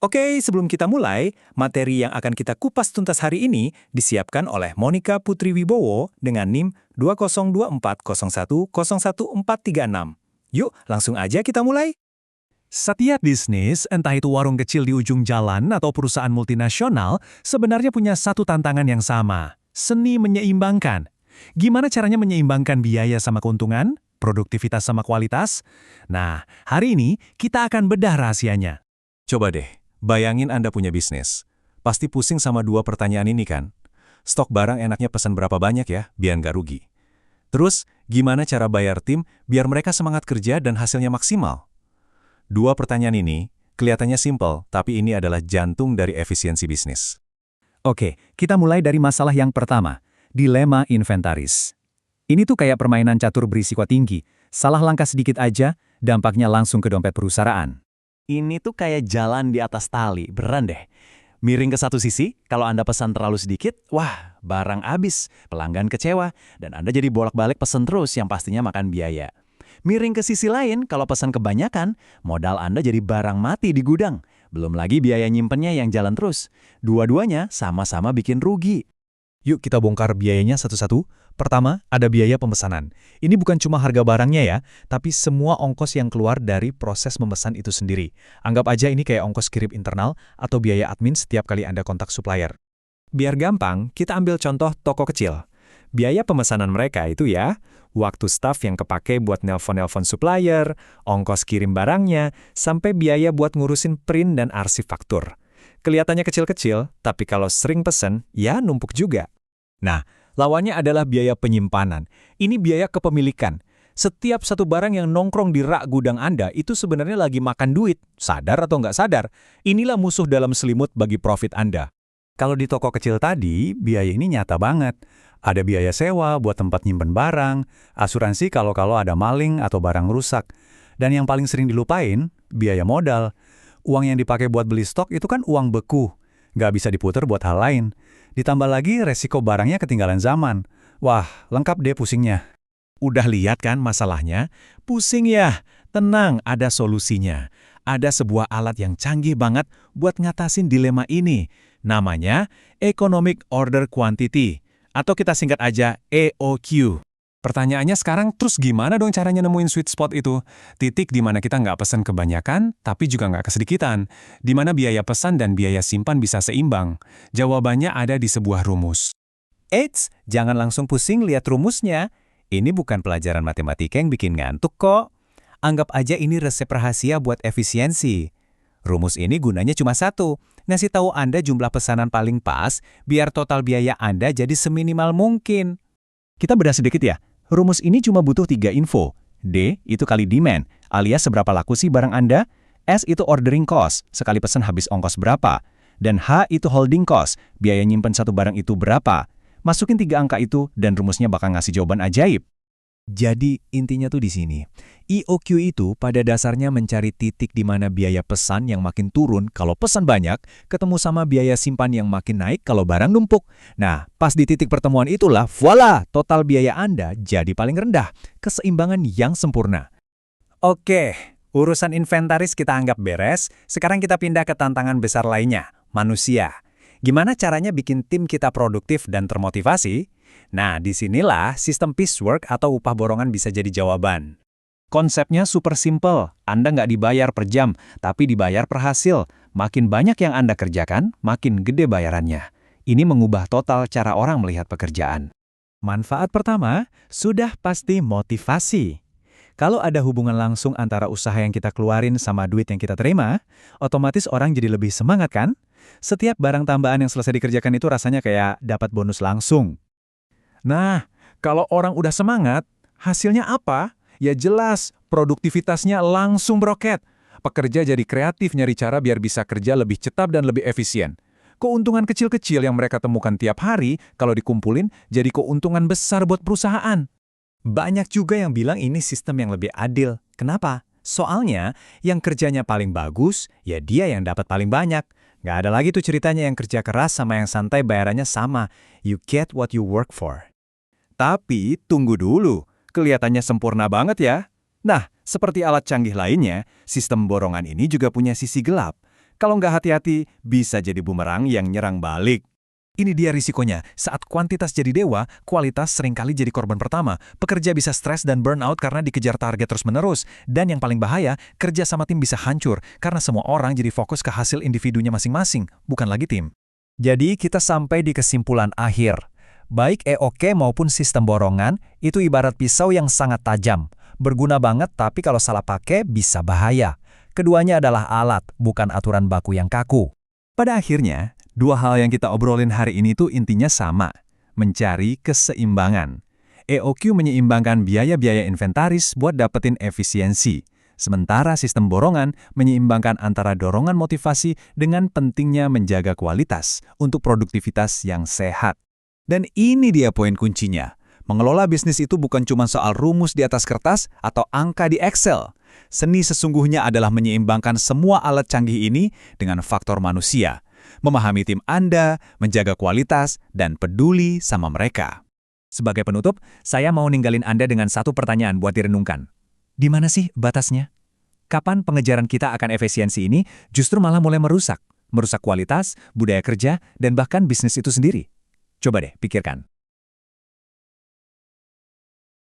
Oke, sebelum kita mulai, materi yang akan kita kupas tuntas hari ini disiapkan oleh Monica Putri Wibowo dengan NIM 20240101436. Yuk, langsung aja kita mulai. Setiap bisnis, entah itu warung kecil di ujung jalan atau perusahaan multinasional, sebenarnya punya satu tantangan yang sama, seni menyeimbangkan. Gimana caranya menyeimbangkan biaya sama keuntungan, produktivitas sama kualitas? Nah, hari ini kita akan bedah rahasianya. Coba deh, bayangin Anda punya bisnis. Pasti pusing sama dua pertanyaan ini kan? Stok barang enaknya pesan berapa banyak ya, biar nggak rugi. Terus, gimana cara bayar tim biar mereka semangat kerja dan hasilnya maksimal? Dua pertanyaan ini kelihatannya simpel, tapi ini adalah jantung dari efisiensi bisnis. Oke, kita mulai dari masalah yang pertama, dilema inventaris. Ini tuh kayak permainan catur berisiko tinggi. Salah langkah sedikit aja, dampaknya langsung ke dompet perusahaan. Ini tuh kayak jalan di atas tali, beneran deh. Miring ke satu sisi, kalau Anda pesan terlalu sedikit, wah, barang habis, pelanggan kecewa, dan Anda jadi bolak-balik pesan terus yang pastinya makan biaya. Miring ke sisi lain, kalau pesan kebanyakan, modal Anda jadi barang mati di gudang. Belum lagi biaya nyimpennya yang jalan terus. Dua-duanya sama-sama bikin rugi. Yuk kita bongkar biayanya satu-satu. Pertama, ada biaya pemesanan. Ini bukan cuma harga barangnya ya, tapi semua ongkos yang keluar dari proses memesan itu sendiri. Anggap aja ini kayak ongkos kirim internal atau biaya admin setiap kali Anda kontak supplier. Biar gampang, kita ambil contoh toko kecil. Biaya pemesanan mereka itu ya, waktu staff yang kepake buat nelpon-nelpon supplier, ongkos kirim barangnya, sampai biaya buat ngurusin print dan arsip faktur. Kelihatannya kecil-kecil, tapi kalau sering pesen, ya numpuk juga. Nah, lawannya adalah biaya penyimpanan. Ini biaya kepemilikan. Setiap satu barang yang nongkrong di rak gudang Anda itu sebenarnya lagi makan duit, sadar atau nggak sadar. Inilah musuh dalam selimut bagi profit Anda. Kalau di toko kecil tadi, biaya ini nyata banget. Ada biaya sewa buat tempat nyimpen barang, asuransi kalau ada maling atau barang rusak. Dan yang paling sering dilupain, biaya modal. Uang yang dipakai buat beli stok itu kan uang beku. Nggak bisa diputar buat hal lain. Ditambah lagi resiko barangnya ketinggalan zaman. Wah, lengkap deh pusingnya. Udah lihat kan masalahnya? Pusing ya? Tenang, ada solusinya. Ada sebuah alat yang canggih banget buat ngatasin dilema ini. Namanya Economic Order Quantity. Atau kita singkat aja EOQ. Pertanyaannya sekarang, terus gimana dong caranya nemuin sweet spot itu? Titik di mana kita nggak pesan kebanyakan, tapi juga nggak kesedikitan. Di mana biaya pesan dan biaya simpan bisa seimbang. Jawabannya ada di sebuah rumus. Eits, jangan langsung pusing lihat rumusnya. Ini bukan pelajaran matematika yang bikin ngantuk kok. Anggap aja ini resep rahasia buat efisiensi. Rumus ini gunanya cuma satu, ngasih tahu Anda jumlah pesanan paling pas, biar total biaya Anda jadi seminimal mungkin. Kita bedah sedikit ya. Rumus ini cuma butuh 3 info. D itu kali demand, alias seberapa laku sih barang Anda. S itu ordering cost, sekali pesan habis ongkos berapa. Dan H itu holding cost, biaya nyimpen satu barang itu berapa. Masukin 3 angka itu dan rumusnya bakal ngasih jawaban ajaib. Jadi intinya tuh di sini. EOQ itu pada dasarnya mencari titik di mana biaya pesan yang makin turun kalau pesan banyak, ketemu sama biaya simpan yang makin naik kalau barang numpuk. Nah, pas di titik pertemuan itulah, voila, total biaya Anda jadi paling rendah, keseimbangan yang sempurna. Oke, urusan inventaris kita anggap beres, sekarang kita pindah ke tantangan besar lainnya, manusia. Gimana caranya bikin tim kita produktif dan termotivasi? Nah, disinilah sistem piecework atau upah borongan bisa jadi jawaban. Konsepnya super simple. Anda nggak dibayar per jam, tapi dibayar per hasil. Makin banyak yang Anda kerjakan, makin gede bayarannya. Ini mengubah total cara orang melihat pekerjaan. Manfaat pertama, sudah pasti motivasi. Kalau ada hubungan langsung antara usaha yang kita keluarin sama duit yang kita terima, otomatis orang jadi lebih semangat kan? Setiap barang tambahan yang selesai dikerjakan itu rasanya kayak dapat bonus langsung. Nah, kalau orang udah semangat, hasilnya apa? Ya jelas, produktivitasnya langsung meroket. Pekerja jadi kreatif nyari cara biar bisa kerja lebih cepat dan lebih efisien. Keuntungan kecil-kecil yang mereka temukan tiap hari, kalau dikumpulin, jadi keuntungan besar buat perusahaan. Banyak juga yang bilang ini sistem yang lebih adil. Kenapa? Soalnya, yang kerjanya paling bagus, ya dia yang dapat paling banyak. Nggak ada lagi tuh ceritanya yang kerja keras sama yang santai bayarannya sama. You get what you work for. Tapi tunggu dulu, kelihatannya sempurna banget ya. Nah, seperti alat canggih lainnya, sistem borongan ini juga punya sisi gelap. Kalau nggak hati-hati, bisa jadi bumerang yang nyerang balik. Ini dia risikonya, saat kuantitas jadi dewa, kualitas seringkali jadi korban pertama. Pekerja bisa stres dan burnout karena dikejar target terus-menerus. Dan yang paling bahaya, kerja sama tim bisa hancur karena semua orang jadi fokus ke hasil individunya masing-masing, bukan lagi tim. Jadi kita sampai di kesimpulan akhir. Baik EOK maupun sistem borongan, itu ibarat pisau yang sangat tajam. Berguna banget tapi kalau salah pakai bisa bahaya. Keduanya adalah alat, bukan aturan baku yang kaku. Pada akhirnya, dua hal yang kita obrolin hari ini tuh intinya sama, mencari keseimbangan. EOQ menyeimbangkan biaya-biaya inventaris buat dapetin efisiensi, sementara sistem borongan menyeimbangkan antara dorongan motivasi dengan pentingnya menjaga kualitas untuk produktivitas yang sehat. Dan ini dia poin kuncinya. Mengelola bisnis itu bukan cuma soal rumus di atas kertas atau angka di Excel. Seni sesungguhnya adalah menyeimbangkan semua alat canggih ini dengan faktor manusia. Memahami tim Anda, menjaga kualitas, dan peduli sama mereka. Sebagai penutup, saya mau ninggalin Anda dengan satu pertanyaan buat direnungkan. Di mana sih batasnya? Kapan pengejaran kita akan efisiensi ini justru malah mulai merusak? Merusak kualitas, budaya kerja, dan bahkan bisnis itu sendiri? Coba deh pikirkan.